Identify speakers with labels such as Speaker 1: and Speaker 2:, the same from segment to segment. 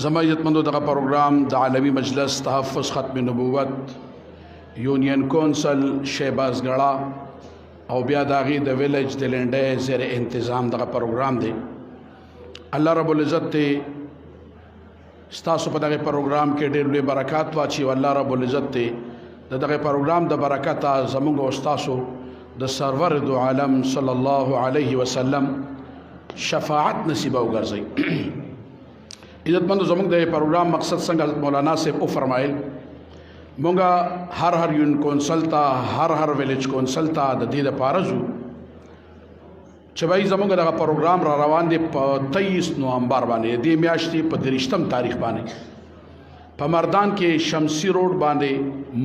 Speaker 1: زما عزتمندو دغه پروګرام د عالمي مجلس تحفظ ختم نبوت یونین کونسل شهبازګړه او بیا داغي د ویلیج د لنډه زیر انتظام دغه پروګرام دی. الله رب العزت ته ستاسو په دغه پروګرام کې ډېر لوی برکات واچي او الله رب العزت ته دغه پروګرام د برکت زموږ او ستاسو د سرور دو عالم صلی الله علیه وسلم شفاعت نصیب وګرځي. عزتمندو زموږ د پروګرام مقصد څنګه حضرت مولانا صاحب او فرمایل مونږه هر یون کونسل ته هر ویلیج کونسل ته د دې لپاره ځو چې وایي زموږ دغه پروګرام را روان دی په 23 نومبر باندې دې میاشتې په 30 تاریخ باندې په مردان کې شمسی روډ باندې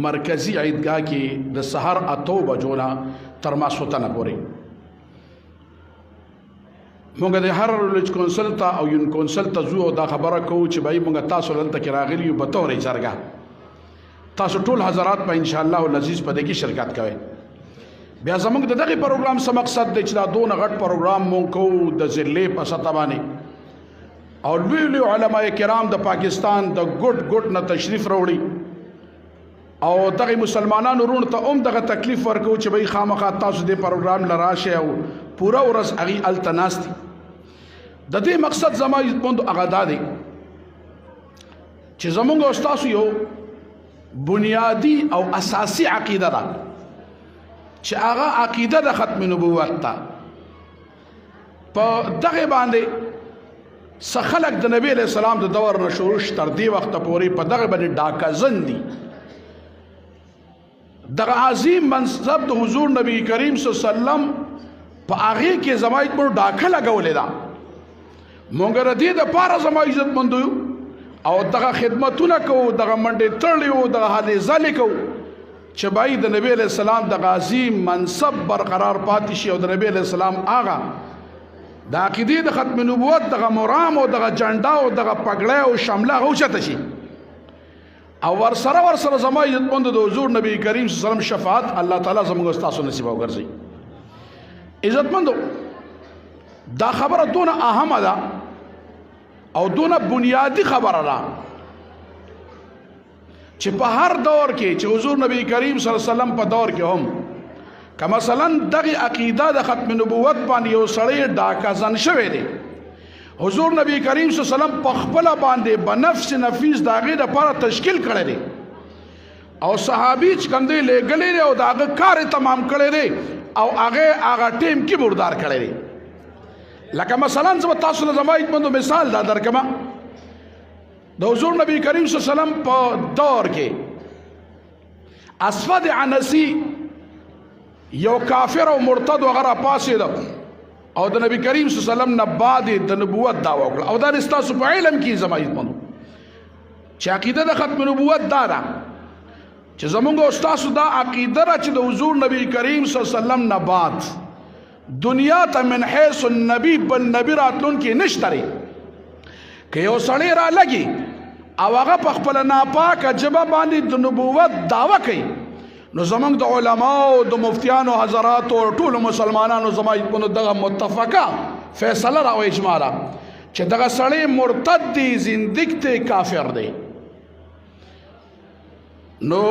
Speaker 1: مرکزی عیدګاه کې د سحر 8 بجو نه تر ماسوتنه پورې مونږ د هر ویلیج کونسل ته او یون کونسل ته ځو او دا خبره کوو چې وایي مونږ تاسو دلته کې راغلي یو به تورې جرګه تاسو ټول حضرات په ان شاء الله العزیز په دې کې شرکت کوئ. بیا زموږ د دغه پروګرام څه مقصد دی چې دا دونه غټ پروګرام مونږ کوو د ضلع په سطح باندې او لوی لوی علما کرام د پاکستان د ګډ نه تشریف راوړي او دغه مسلمانانو رونو ته هم دغه تکلیف ورکوو چې وایي خامخا تاسو دې پروګرام لراشه او پورا ورځ هغې هلته ناست دي. د دې مقصد زما عزتمندو هغه دا دی چې زموږ او ستاسو یو بنیادی او اساسی عقیده ده چې هغه عقیده د ختم نبوت ته په دغه باندې څه خلک د نبی علیہ السلام د دور نه شروع تر دې وخته پورې په دغه باندې ډاکه دي. دغه عظیم منصب د حضور نبی کریم صلی الله علیه وسلم په هغې کې زما عزتمندو ډاکه لګولې ده. مونږ د دې دپاره زما عزتمندو او دغه خدمتونه کوو دغه منډې تړلې دغه هلې ځلې کوو چې بای د نبی علیہ السلام د عظیم منصب برقرار پاتې شي او د نبی علیہ السلام هغه د عقیدې د ختم نبوت دغه مرام او دغه جنډا او دغه پګړۍ او شمله هغه اوچته شي او ورسره زما عزتمندو د حضور نبی کریم صلی الله علیه وسلم شفاعت الله تعالی زموږ ستاسو نصیب وګرځي. عزتمندو دا خبره دونه اهمه ده او دونه بنیادی خبره ده چې په هر دور کې چې حضور نبی کریم صلی الله علیه وسلم په دور کې هم که مثلا دغه عقیده د ختم نبوت باندې یو سړی ډاکه شوی دی حضور نبی کریم صلی الله علیه وسلم په خپله باندې بنفس نفیس د هغې دپاره تشکیل کړی دی او صحابي چې کوم دی لیږلی دی او د هغه کار یې تمام کړی دی او هغه ټیم کې بردار کړی دی. لکه مثلا زه تاسو له زما عزتمندو مثال دا درکمه د حضور نبی کریم صلی الله علیه وسلم په دور کې اسود عنسی یو کافر او مرتد هغه راپاڅېده او د نبی کریم صلی الله علیه وسلم نه بعد د نبوت دعوه وکړه او دا ستاسو په علم کې زما عزتمندو چې عقیده د ختم نبوت دا ده چې زمونږ او ستاسو دا عقیده ده چې د حضور نبی کریم صلی الله علیه وسلم نه بعد دنیا ته من حیث النبی بل نبی راتلون کې نشتري که یو سړی را لګي او هغه په خپله ناپاکه ژبه باندې د نبوت دعوه کوي نو زموږ د علماو د مفتیانو حضراتو ټولو مسلمانانو زما عزتمندو دغه متفقه فیصله را او اجماع ده چې دغه سړی مرتد دی زندګ دی کافر دی. نو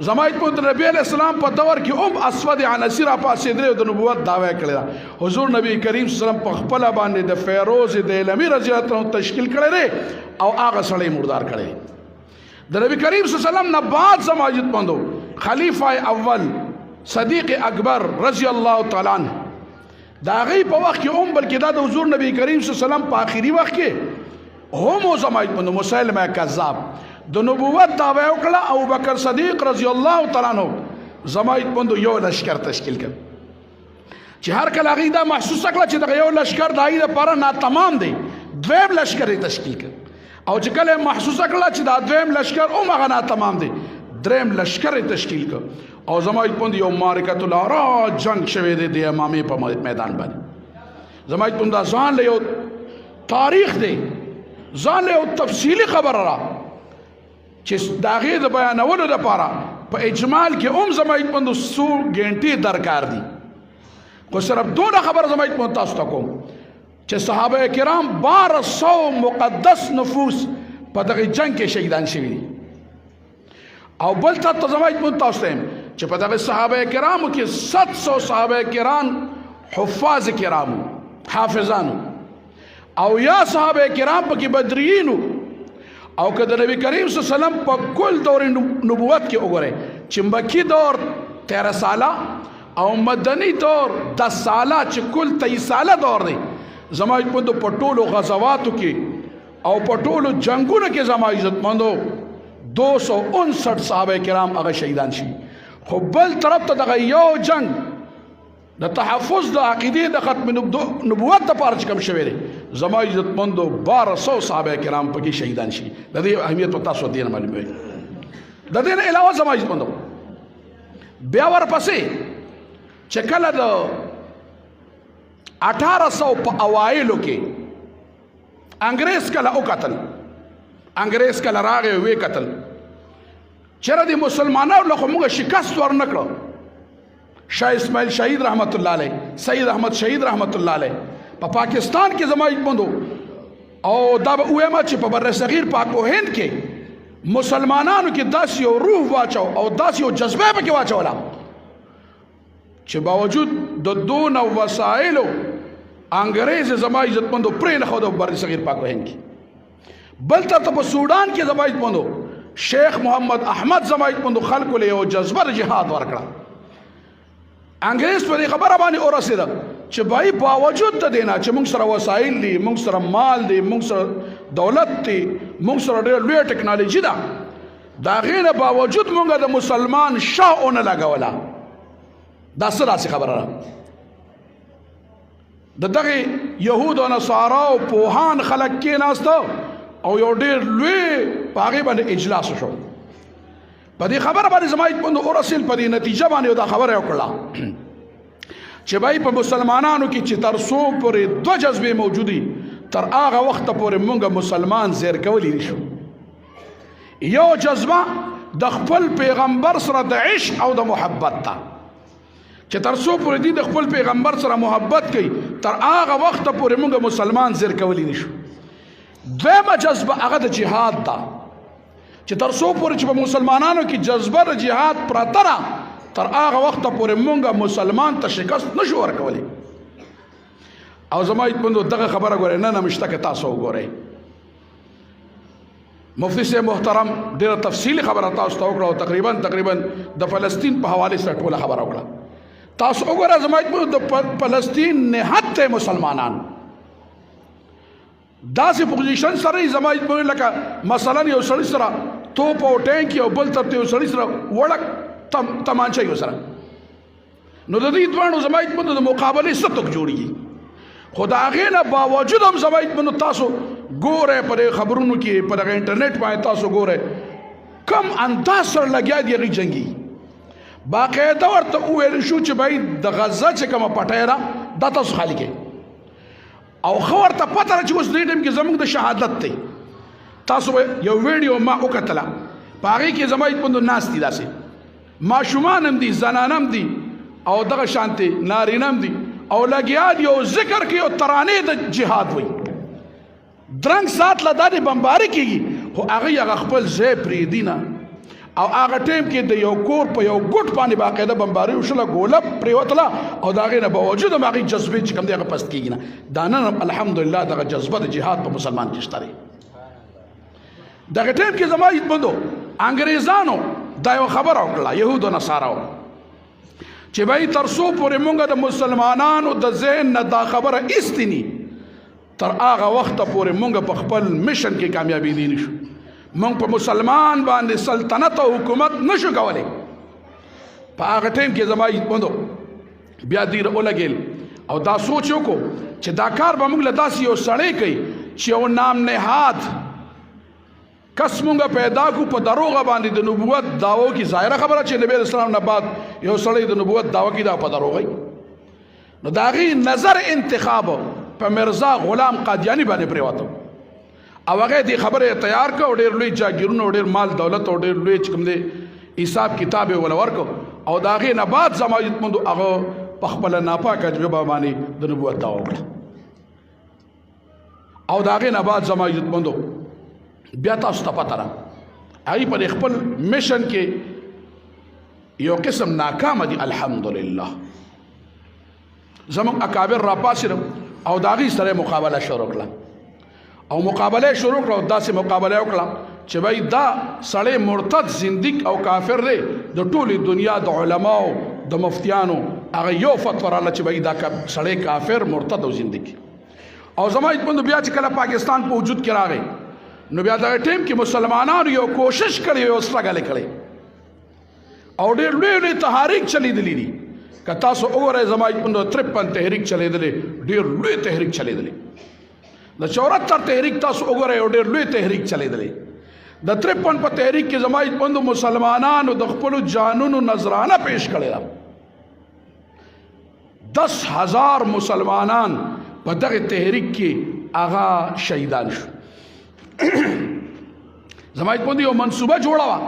Speaker 1: زما عزتمندو نبی علیہ السلام په دور کې هم اسود عنسی راپاڅېدلی او د نبوت دعوه یې کړې ده. حضور نبی کریم صلی الله علیه وسلم په خپله باندې د فیروز دیلمي رضی الله عنه تشکیل کړی دی او هغه سړی مردار کړی دی. د نبی کریم صلی الله علیه وسلم نه بعد زما عزتمندو خلیفه اول صدیق اکبر رضی الله تعالی عنه د هغې په وخت کې هم بلکې دا د حضور نبی کریم صلی الله علیه وسلم په آخري وخت کې هم زما عزتمندو مسیلمه کذاب د نبوت دعوه وکړه او بکر صدیق رضی الله تعالی عنه زما عزتمندو یو لشکر تشکیل کړ چې هر کله هغې دا محسوسه کړه چې دغه یو لشکر د هغې دپاره ناتمام دی دویم لشکر یې تشکیل کړ او چې کله یې محسوسه کړه چې دا دویم لشکر هم هغه ناتمام دی دریم لشکر یې تشکیل کړ او زما عزتمندو یو معرکة العراء جنگ شوی دی د امامې په میدان باندې. زما عزتمندو دا ځان له یو تاریخ دی ځان له یو تفصیلي خبره را چې د هغې د بیانولو دپاره په اجمال کې هم زما عزتمندو څو ګنټې درکار دي خو صرف دونه خبره زما عزتمندو تاسو ته کوم چې صحابه کرام 1200 مقدس نفوس په دغه جنگ کې شهیدان شوي دي. او بل ته زما عزتمندو تاسو ته چې په دغه صحابه کرامو کې 700 صحابه کرام حفاظ کرامو حافظانو او یا صحابه کرام پکې بدرینو او که د نبی کریم صلی الله علیه وسلم په کل دور نبوت کې وګورئ چې مکی دور 13 ساله او مدنی دور 10 ساله چې کل 23 ساله دور دی. زما عزتمندو په ټولو غزواتو کې او په ټولو جنگونو کې زما عزتمندو 259 صحابه کرام هغه شهیدان شي. خو بل طرف ته دغه یو جنگ د تحفظ د عقیدې د ختم نبوت لپاره چې کوم شوی دی زما عزتمندو 1200 صحابه کرام پکې شهیدان شي. د دې اهمیت تاسو دې نه معلومه وي. د دې نه علاوه زما عزتمندو بیا ورپسې چې کله د 1800 په اوایلو کې انګریز کله وکتل انګریز کله راغی وی کتل چېرې د مسلمانانو له خو موږ شکست ورنکړو. شاه اسماعیل شهید رحمت الله علیه سید احمد شهید رحمت الله علیه په پاکستان کې زما عزتمندو او دا به ووایم چې په بر صغیر پاک و هند کې مسلمانانو کې داسې یو روح واچو او داسې یو جذبه پکې واچوله چې باوجود د دون وسایلو انګریز زما عزتمندو پرې نه ښود بر صغیر پاک و هند کې. بل طرف ته په سودان کې زما عزتمندو شیخ محمد احمد زما عزتمندو خلکو له یو جذبه جهاد ورکړه. انګریز په دې خبره باندې ورسېده چې بای باوجود د دې نه چې موږ سره وسایل دي موږ سره مال دي موږ سره دولت دي موږ سره ډېر لویه ټکنالوژي ده د هغې نه باوجود موږ د مسلمان شاه ونه لګوله. دا څه داسې خبره ده؟ د دغې یهود او نصاراو پوهان خلک کېناسته او یو ډېر لوی په هغې باندې اجلاس وشو. په دې خبره باندې زما عزتمندو ورسېل په دې نتیجه باندې دا خبره وکړه چې بای په مسلمانانو کې چې تر څو پورې 2 جذبې موجودي تر هغه وخته پورې موږ مسلمان زیر کولی نشو. یو جذبه د خپل پیغمبر سره د عشق او د محبت ته چې تر څو پورې دې د خپل پیغمبر سره محبت کوي تر هغه وخته پورې موږ مسلمان زیر کولی نشو. دویمه جذبه هغه د جهاد ده چې تر څو پورې چې په مسلمانانو کې جذبه د جهاد پرته ده تر هغه وخته پورې مونږ مسلمان ته شکست نشو ورکولی. او زما عزتمندو دغه خبره ګورئ نه مشته که تاسو وګورئ. مفتی صاحب محترم ډېره تفصیلي خبره تاسو ته وکړه او تقریبا د فلسطین په حوالې سره ټوله خبره وکړه. تاسو وګوره زما عزتمندو د فلسطین نهاد ته مسلمانان داسې پوزیشن سره زما عزتمندو لکه مثلا یو سړي سره توپ او ټینک او بل طرف ته یو سړي سره وړک تمانچه یو سره نو د دې دواړو زما عزتمندو د مقابلې څه توک جوړېږي. خو د هغې نه باوجود هم زما عزتمندو تاسو ګورئ په دې خبرونو کې په دغه انټرنیټ باندې تاسو ګورئ کم انداز سره لګیا دي هغې جنګي. باقاعده ورته وویل شو چې بھائی د غزه چې کومه پټۍ ده دا تاسو خالي کړئ او ښه ورته پته ده چې اوس دې ټایم کې زموږ د شهادت دی. تاسو یو ویډیو ما وکتله په هغې کې زما عزتمندو ناست دي داسې ماشومان هم دي زنان هم دي او دغه شانتې نارینه هم دي او لګیا دي یو ذکر کې یو ترانې د جهاد وي. درنګ سات له دا د بمباري کېږي خو هغوی هغه خپل ځای پرېږدي نه او هغه ټایم کې د یو کور په یو ګوټ باندې باقاعده بمباري وشوله ګوله پرېوتله او د هغې نه باوجود هم هغې جذبې چې کوم دی هغه پست کېږي نه. دا نن هم الحمدلله دغه جذبه د جهاد په مسلمان کې شته دی. دغه ټایم کې زما عزتمندو انګریزانو دا یو خبره وکړله یهود او نصاراو چې بھائی تر څو پورې مونږ د مسلمانانو د ذهن نه دا خبره ایستې ني تر هغه وخته پورې مونږ په خپل میشن کې کامیابېدی نشو. مونږ په مسلمان باندې سلطنت او حکومت نشو کولی. په هغه ټایم کې زما عزتمندو بیا دیر ولګېل او دا سوچ وکړو چې دا کار به مونږ له داسې یو سړی کوي چې یو نام نهاد کس مونږ پیدا کو په دروغه باندې د نبوت دعوو کې ظاهره خبره چې نبی اسلام نه بعد یو سړی د نبوت دعوه کوي دا په دروغه نو د هغې نظر انتخاب په مرزا غلام قادیاني باندې پرېوته او هغه دې خبره تیار کړ او ډېر لوی جاګیرونه او ډېر مال دولت او ډېر لوی چې کوم دی حساب کتاب یې وله ورکړ او د هغې نه بعد زما عزتمندو هغه په خپله ناپاکه ژبه باندې د نبوت دعوه وکړه او د هغې نه بعد زما عزتمندو بیا تاسو ته پته ده هغوی په خپل میشن کې یو قسم ناکامه دي. الحمدلله زموږ اکابر را پاڅېدل او د هغوی سره مقابله شروع کړه او مقابله یې شروع کړه او داسې مقابله یې وکړه چې بھائی دا سړی مرتد زندیق او کافر دی. د ټولې دنیا د علماو د مفتیانو هغه یو فتوا راغله چې بھائی دا سړی کافر مرتد او زندیق. او زما بندو بیا چې کله پاکستان په وجود کې راغی نو بیا دغه ټیم کې مسلمانانو یو کوشش کړی یو سټرګل یې کړی او ډېر لوی لوی تحریک چلیدلی دي. که تاسو وګورئ زما بندو 53 تحریک چلیدلی ډېر لوی تحریک چلیدلی. د 74 تحریک تاسو وګورئ یو ډېر لوی تحریک چلیدلی. د 53 په تحریک کې زما بندو مسلمانانو د خپلو جانونو نذرانه پیش کړی ده. 10,000 مسلمانان په دغه تحریک کې هغه شهیدان شو. زما بندو یو منصوبه جوړه وه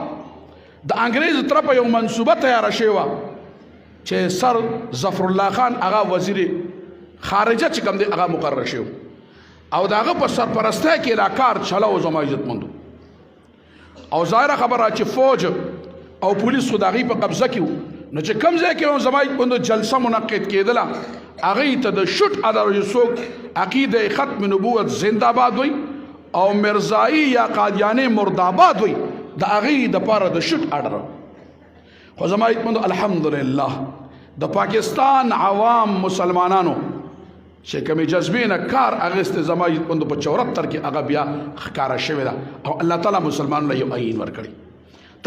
Speaker 1: د انګریز طرفه یو منصوبه تیاره شوې وه چې سر ظفر الله خان هغه وزیر خارجه چې کوم دی هغه مقرر شو او د هغه په سرپرستی کې دا کار چلاو. زما عزتمندو او ظاهره خبره چې فوج او پولیس خو د هغوی په قبضه کې وو نو چې کوم ځای کې زما عزتمندو جلسه منعقد کېدله هغوی ته د شوټ ادر څوک عقیده ختم نبوت زنده باد وی او مرزایی یا قادیانی مرداباد وی د هغوی دپاره د شوټ اډر. خو زما عزتمندو الحمدلله د پاکستان عوام مسلمانانو چې کومې جذبې نه کار اخیستی زما عزتمندو په 74 کې هغه بیا ښکاره شوې ده او الله تعالی مسلمانانو له یو عین ورکړي.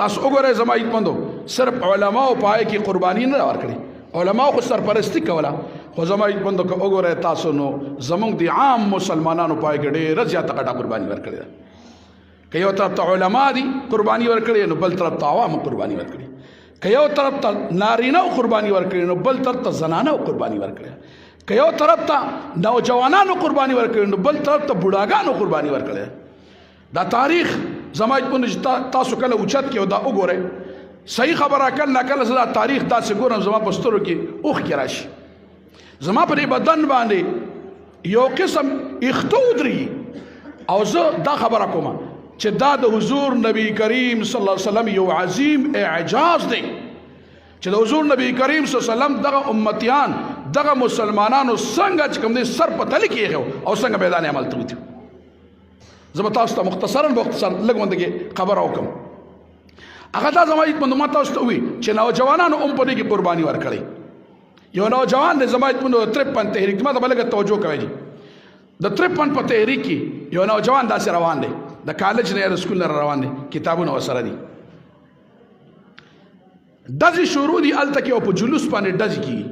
Speaker 1: تاسو وګورئ زما عزتمندو صرف علماو په هغې کې قرباني نه ده ورکړې. علماو خو سرپرستي کوله خو زما عزتمندو که وګورئ تاسو نو زموږ د عام مسلمانانو په هغې کې ډېره زیاته غټه قرباني ورکړې ده. که یو طرف ته علما دي قرباني ورکړې نو بل طرف ته عوامو قرباني ورکړي. که یو طرف ته نارینه قرباني ورکړي نو بل طرف ته زنانه قرباني ورکړي. که یو طرف ته نوجوانانو قرباني ورکړي نو بل طرف ته بوډاګانو قرباني ورکړي. دا تاریخ زما تاسو کله اوچت کې او دا وګورئ صحیح خبره کله نه کله زه دا تاریخ داسې ګورم زما په سترګو کې اوښکې راشي. زما په دې بدن باندې یو قسم اختو ودرېږي او زه دا خبره کوم چې دا د حضور نبی کریم صلی الله علیه وسلم یو عظیم اعجاز دی چې د حضور نبی کریم صلی الله علیه وسلم دغه امتیان دغه مسلمانانو څنګه چې کوم دی سر په تلې کې ایښی او څنګه میدان عمل ته وتي. زه به تاسو ته مختصرا لږ غوندې خبره وکړم. هغه دا زما عزتمندو ما تاسو ته ووایي چې نوجوانانو هم په دې کې قرباني ورکړی. یو نوجوان دی زما عزتمندو 53 تحریک ما ته به لږه توجه کوئ جي. د 53 په تحریک کې یو نوجوان داسې روان دی د کالج نه یا د سکول نه روان دی کتابونه ورسره دي ډزې شروع دي هلته کې او په جلوس باندې ډزې کېږي.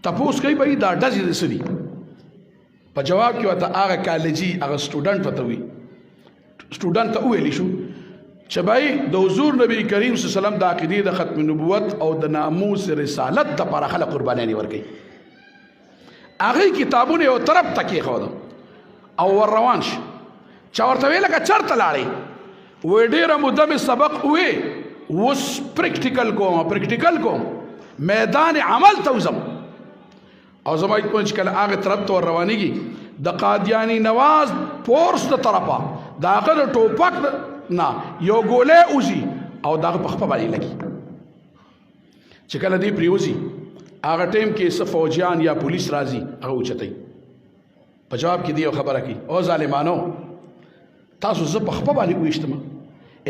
Speaker 1: تپوس کوي به دا ډزې د څه دي؟ په جواب کې ورته هغه کالجي هغه سټوډنټ ورته وي سټوډنټ ته وویلی شو چې بھائی د حضور نبی کریم صلی الله علیه وسلم د عقیدې د ختم نبوت او د ناموس رسالت دپاره خلک قربانیانې ورکوي. هغوی کتابونه یو طرف ته کېښوده او ور روان شي. چا ورته ویې لکه چېرته لاړې؟ وایي ډېره موده مې سبق ووې اوس پریکټیکل کوم میدان عمل ته وځم. او زما چې کله هغه طرف ته ور روانېږي د قادیاني نواز فورس د طرفه د هغه د ټوپک نه یو ګولۍ وځي او د هغه په خپه باندې لګي. چې کله دی پرېوځي هغه ټایم کې څه فوجیان یا پولیس راځي هغه اوچتوي. په جواب کې دی یو خبره کوي او ظالمانو تاسو زه په خپه باندې وویشتم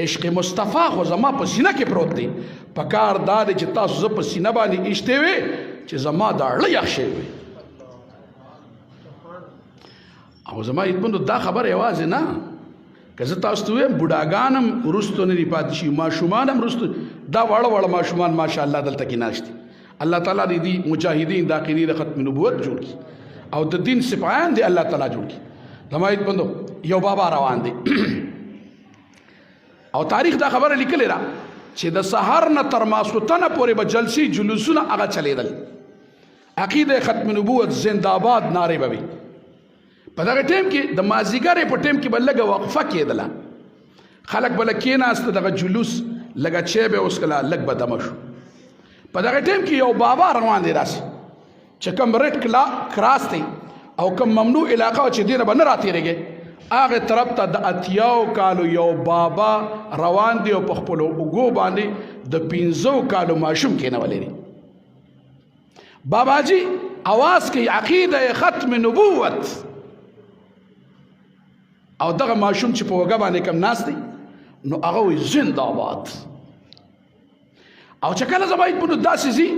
Speaker 1: عشق مصطفی خو زما په سینه کې پروت دی. په کار دا دی چې تاسو زه په سینه باندې ایشتې وې چې زما دا اړه یخ شوی وي. او زما عزتمندو دا خبره یوازې نه که زه تاسو ته ووایم بوډاګان هم وروستو نه دي پاتې شي ماشومان هم وروستو دا واړه واړه ماشومان ماشاءالله دلته کې ناست دي. الله تعالی دې مجاهدین د عقیدې د ختم نبوت جوړ کړي او د دین سپایان دې الله تعالی جوړ کړي. زما عزتمندو یو بابا روان دی او تاریخ دا خبره لیکلې ده چې د سحر نه تر ماسخوتنه پورې به جلسې جلوسونه هغه چلیدل. عقیده ختم نبوت زنده‌باد نارې به وي. په دغه ټیم کې د مازدیګرې په ټیم کې به لږه وقفه کېدله خلک به لږ کېناسته دغه جلوس لږه چای به وڅښله لږ به دمه شو. په دغه ټیم کې یو بابا روان دی داسې چې کوم ریډ کراس دی او کوم ممنوع علاقه چې دې نه به نه راتېرېږې هغه طرف ته د اتیاو کالو یو بابا روان دی او په خپلو اوږو باندې د 15 کالو ماشوم کېنولی دی. باباجي اواز کوي عقیده ختم نبوت، او دغه ماشوم چې په وګه باندې کم ناست دی نو هغه وایي زنده باد. او چې کله زما په داسې ځي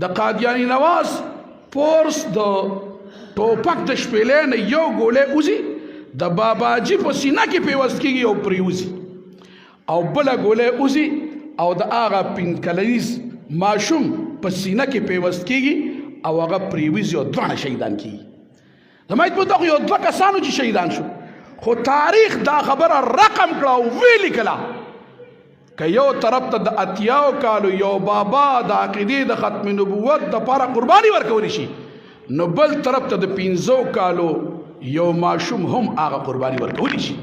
Speaker 1: د قادیاني نواز پورس د ټوپک د شپېلۍ نه یو ګولۍ وځي د باباجي په سینه کې پیوست کېږي او پرېوځي، او بله ګولۍ وځي او د هغه 5 کلنیز ماشوم په سینه کې پیوست کېږي او هغه پرېوځي او دواړه شهیدان کېږي. زما په دغه یو 2 کسانو چې شهیدان شو، خو تاریخ دا خبره رقم کړه او ویلې کړه که یو طرف ته د اتیاو کالو یو بابا د عقیدې د ختم نبوت دپاره قرباني ورکولی شي، نو بل طرف ته د 15 کالو یو ماشوم هم هغه قرباني ورکولی شي.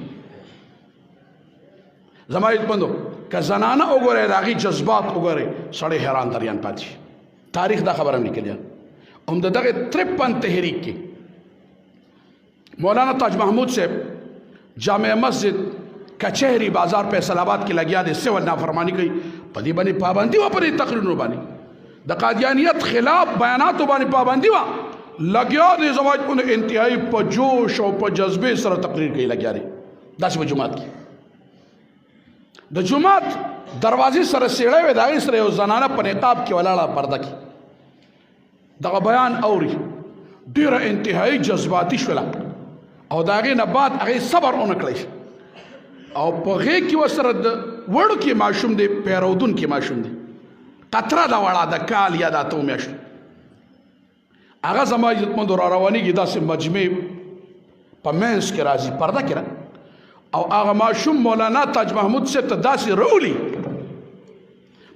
Speaker 1: زما عزتمندو که زنانه وګورئ د هغې جذبات وګورئ سړی حیران دریان پاتې شي. تاریخ دا خبره هم لیکلې ده. هم د دغې 53 تحریک کې مولانا تاج محمود صاحب جامع مسجد کچهری بازار فیصل آباد کې لګیا دی، سول نافرمانی کوي، په دې باندې پابندي وه، په دې تقریرونو باندې د قادیانیت خلاف بیاناتو باندې پابندي وه، لګیا دی زما انتهایی په جوش او په جذبې سره تقریر کوي، لګیا دی داسې په جومات کې. د جومات دروازې سره سیړی وی، د هغې سره یو زنانه په نقاب کې ولاړه پرده کې دغه بیان اوري، ډېره انتهایی جذباتي شوله او د هغې نه بعد هغې صبر ونه کړی او په غېږ کې ورسره د وړوکې ماشوم دی، پیرودونکي ماشوم دی، قطره ده وړه د کال یا د 8 میاشتو. هغه زما عزتمندو را روانېږي داسې مجمع په منځ کې راځي پرده کې او هغه ماشوم مولانا تاج محمود صاحب ته داسې راولي،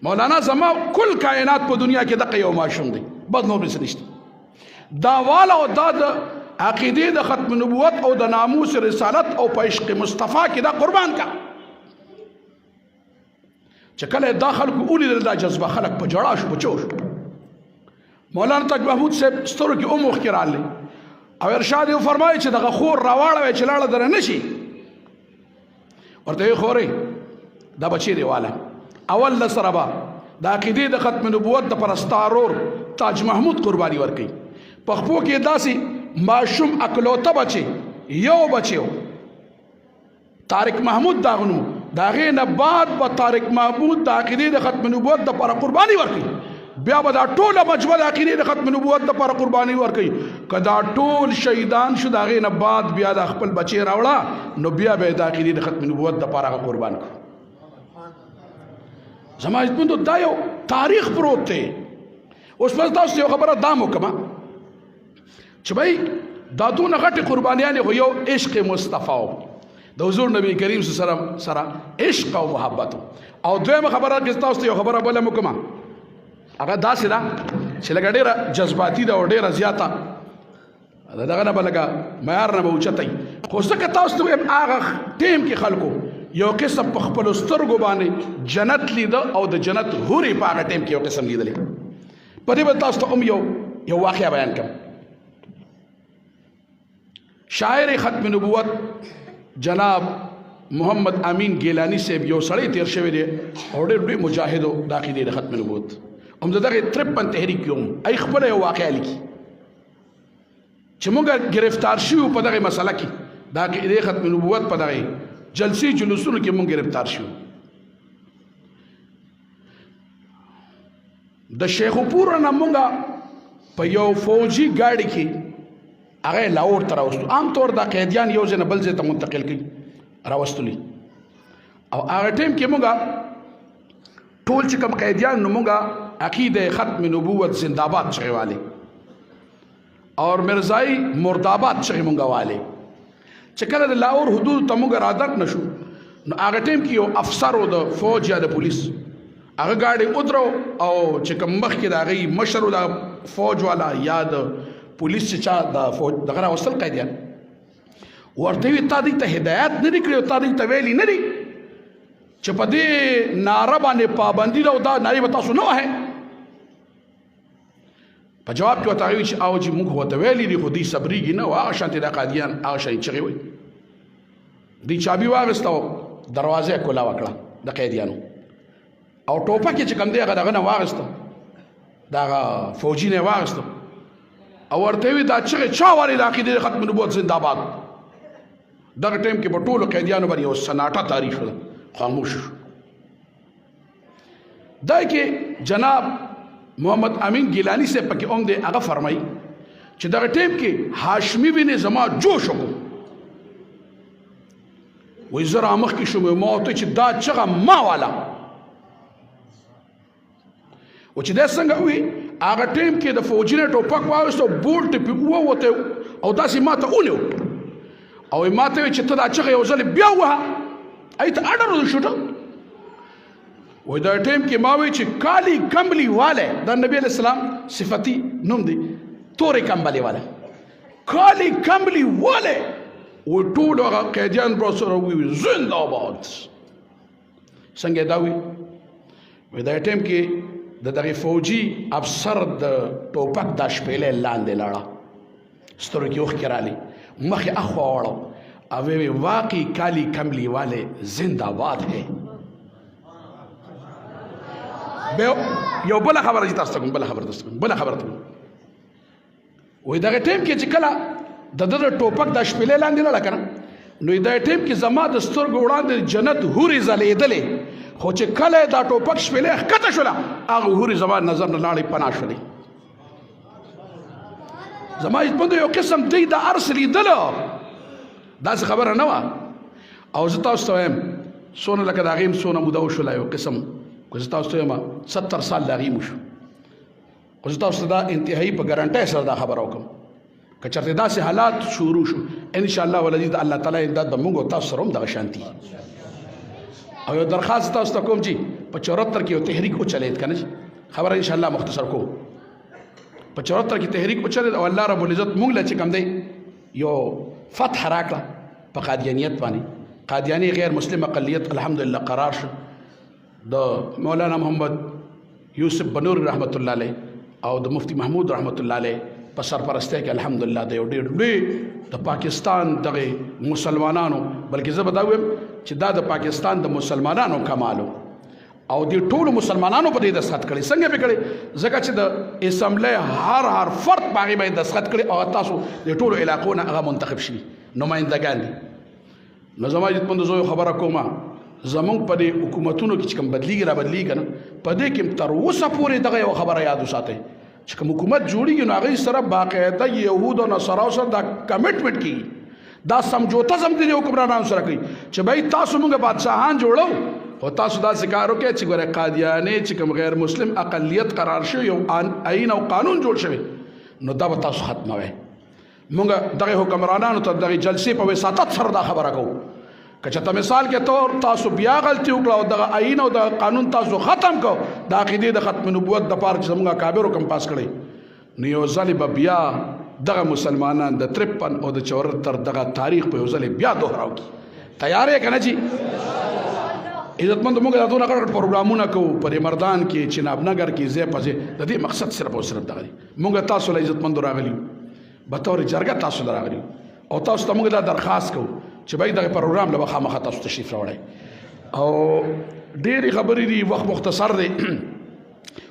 Speaker 1: مولانا زما کل کائنات په دنیا کې دغه یو ماشوم دی، بد نور هېڅ نشته. دا والا او دا د عقیدې د ختم نبوت او د ناموس رسالت او په عشق مصطفی کې دا قربان کا. چې کله دا خلکو ولیدل دا جذبه، خلک په جړا شو، په چور شو. مولانا تاج محمود صاحب سترګو کې اوښکې راغلې او ارشاد یې وفرمایي چې دغه خور راواړوئ چې لاړه دره نه شي. ورته یې خورې دا بچی دی والا اول لسره به د عقیدې د ختم نبوت دپاره ستا ورور تاج محمود قرباني ورکوي. په خپو کې داسې ماشوم اکلوته بچی یو بچی طارق محمود داغه نوم، د هغې نه بعد به طارق محمود د عقیدې د ختم نبوت دپاره قرباني ورکوي. بیا به دا ټوله مجموعه د عقیدې د ختم نبوت دپاره قرباني ورکوي. که دا ټول شهیدان شو د هغې نه بعد بیا د خپل بچی راوړه نو بیا به یې د عقیدې د ختم نبوت دپاره هغه قربان کړو. زما عزتمندو دا یو تاریخ پروت دی. اوس بس تاسو یو خبره دا م وکړم چې بھائی دا دونه غټې قربانیانې خو یو عشق مصطفی و، د حضور نبی کریم صلی الله علیه وسلم سره عشق او محبت. او دویمه خبره کې تاسو ته یو خبره بله م وکړم، هغه داسې ده چې لږه ډېره جذباتي ده او ډېره زیاته د دغه نه به لږه معیار نه به اوچته وي. خو ځکه تاسو ته وایم هغه ټیم کې خلکو یو قسم په خپلو سترګو باندې جنت لیده او د جنت هورې په هغه ټیم کې یو قسم لیدلې. په دې به تاسو ته هم یو واقعه بیان کړم. شاعر ختم نبوت جناب محمد امین گیلانی صاحب یو سړی تیر شوی دی او ډېر لوی مجاهد و د عقیدې د ختم نبوت. هم د دغې 53 تحریک کې هم ای خپله یو واقعه لیکي چې موږ ګرفتار شوي په دغې مسله کې د عقیدې ختم نبوت په دغې جلسې جلوسونو کې موږ ګرفتار شوي. د شیخوپور نه موږ په یو فوجي ګاډي کې هغه لاهور ته راوستو. عام طور دا قیدیان یو ځای نه بل ځای ته منتقل کوي راوستلي. او هغه ټیم کې موږ ټول چې کوم قیدیان نو موږ عقیده ختم نبوت زنده‌باد چغې والے اور مرزائی مرداباد چغې موږ والے. چې کله د لاهور حدود ته موږ رادک نشو نو هغه ټیم کې یو افسر و د فوج یا د پولیس، هغه ګاډي ودرو او چې کوم مخکې د هغې مشر و د فوج والا یا د پولیس چې چا د فوج دغه راوستل قیدیان ورته وي تا دې ته هدایت نه دي کړی او تا دې ته ویلي نه دي چې په دې ناره باندې پابندي ده او دا نارې به تاسو نه وهئ. په جواب کې ورته وایي چې او چې موږ ورته ویلي دي خو دوی صبرېږي نه او هغه شانتې دا قادیان هغه شی چغې وایي. دی چابي واغسته دروازه کولا وکړه د قیدیانو او ټوپک چې کوم دی هغه دغه نه واغسته دا فوجي نه واغسته او ورته وی دا چې چا وری د عقیده ختم نبوت زنده باد. دغه ټیم کې په ټولو قیدیانو باندې یو سناټه تاریخ خاموش شو. دا کې جناب محمد امین ګیلانی سے پکې اوم دی هغه فرمایي چې دغه ټیم کې هاشمي بن زما جوش وکړو وې زه را مخکې شوم ما ورته چې دا چغه ما والا و چې دا څنګه وي هغه ټیم کې د فوجي نه ټوپک واغسته بولټ پې ووته او داسې ما ته ونیو او ما ته وی چې ته دا چغه یو ځل بیا ووهه ای ته اډر وشوټه وای دا ټیم کې ما وی چې کالی کمبلی والے دا نبی علیہ السلام صفتی نوم دی تورې کمبلی والے کالی کمبلی والے و ټول هغه قیدیان پر سره وی زنده باد. څنګه دا وی دا ټیم کې د دغه فوجي افسر د ټوپک د شپېلې لاندې لاړه سترګې کې اوښکې رالې مخې اخوا واړو او وی واقعي کالی کمبلی والے زنده باد ہے. یو بل خبره چې تاسو ته بل خبره ته وای دغه ټیم کې چې کله د ټوپک د شپېلې لاندې لاړه کنه نو دا ټیم کې زما د سترګو وړاندې جنت هوري ځلېدلې خو چې کله دا ټوپک شپېلې ښکته شوله هغه هوري زما نظر نه لاړې پناه شولې. زما عزتمندو یو قسم دی د ارس لیدله داسې خبره نه وه او زه تاسو ته وایم څونه لکه د هغې هم څونه موده وشوله یو قسم خو زه تاسو ته وایم 70 سال د هغې هم وشو خو زه تاسو ته دا انتهایي په ګرانټۍ سره دا خبره وکړم که چېرته داسې حالات شروع شو انشاءالله والعزیز د الله تعالی امداد به موږ او تاسو سره هم دغه شانتي. او یو درخواست تاسو ته کوم چې په 74 کې یو تحریک وچلېد که نه خبره انشاءالله مختصر کوو په 74 کې تحریک وچلېد او الله رب العزت موږ له چې کوم دی یو فتح راکړه په قادیانیت باندې. قادیانی غیر مسلم اقلیت الحمدلله قرار شو د مولانا محمد یوسف بنوري رحمت الله علیه او د مفتی محمود رحمت الله علیه په سرپرستی کې الحمدلله د یو ډېر لوی د پاکستان دغه مسلمانانو بلکې زه به دا وایم چې دا د پاکستان د مسلمانانو کمالو او د ټولو مسلمانانو په دې دستخط کړي. څنګه به کړي ځکه چې د اسمبلی هر فرد په هغې باندې دستخط کړي او تاسو د ټولو علاقو نه هغه منتخب شوي نمایندګان دي. نو زما عزتمندو زه یو خبره کومه زمونږ په دې حکومتونو کې چې کوم بدلیږي را بدلیږي که نه په دې کې تر اوسه پورې دغه یو خبره یاد وساتئ چې کوم حکومت جوړیږي نو هغې سره باقاعده یهود او نصاراو سره دا کمیټمنټ کېږي دا سمجوته هم د حکمرانانو سره کوي چې بھائی تاسو موږ بادشاهان جوړو خو تاسو داسې کار وکړئ چې ګوره قادیانې چې کوم غیر مسلم اقلیت قرار شوی یو آئین او قانون جوړ شوی نو دا به تاسو ختموئ. موږ دغه حکمرانانو ته دغه جلسې په وساطت سره دا خبره کوو که چېرته مثال کې طور تاسو بیا غلطي وکړه او دغه آئین او دغه قانون تاسو ختم کو د عقیدې د ختم نبوت دپاره چې زموږ اکابرو کوم پاس کړی نو یو ځلې به بیا دغه مسلمانان د 53 او د 74 دغه تاریخ په یو ځلې بیا دوهراو کی. تیار یې که نه جي عزتمندو موږ دا دونه غټ پروګرامونه کوو په مردان کې چنابنګر کې ځای په ځای د دې مقصد صرف او صرف دغه دی موږ تاسو له عزتمندو راغلي بطور جرګه تاسو له راغلي او تاسو ته موږ دا درخواست کوو چې باید دغه پروګرام له خامخا تاسو تشریف راوړئ او ډېرې خبرې دي وخت مختصر دی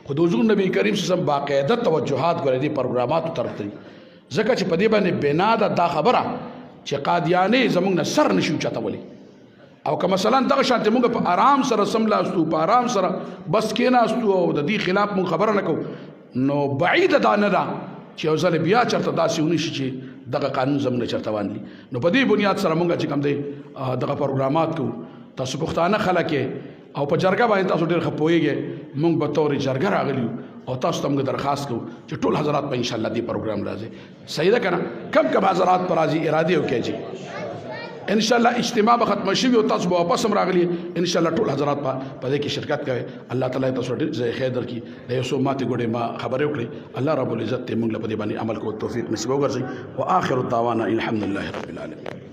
Speaker 1: خو د حضور نبی کریم صلی الله علیه وسلم باقاعده توجهات ګورې دي پروګراماتو طرف ته ځکه چې په دې باندې بنا ده دا خبره چې قادیانې زموږ نه سر نشي اوچتولی او که مثلا دغه شانتې موږ په آرام سره سملاستو په آرام سره بس کېناستو او د دې خلاف موږ خبره نه کوو نو بعیده دا نه ده چې یو ځل بیا چېرته داسې ونشي چې دغه قانون زموږ نه چېرته وانلي. نو په دې بنیاد سره موږ چې کوم دی دغه پروګرامات کوو تاسو پښتانه خلک او په جرګه باندې تاسو ډېر ښه پوهېږئ موږ به طور جرګه راغلي او تاسو ته موږ درخواست کوو چې ټول حضرات په انشاءالله دې پروګرام راځي. صحیح ده که نه کم حضرات په راځي ارادې وکړئ چې انشاءالله اجتماع به ختمه شوي او تاسو به واپس هم راغلي انشاءالله ټول حضرات په دې کې شرکت کوئ. الله تعالی تاسو ډېر ځای خیر درکړي. د یو څو ماتې ګوډې ما خبرې وکړې الله رب العزت موږ له په دې باندې عمل کولو توفیق نصیب وګرځوي. واخر الدعوانا الحمد لله رب العالمین.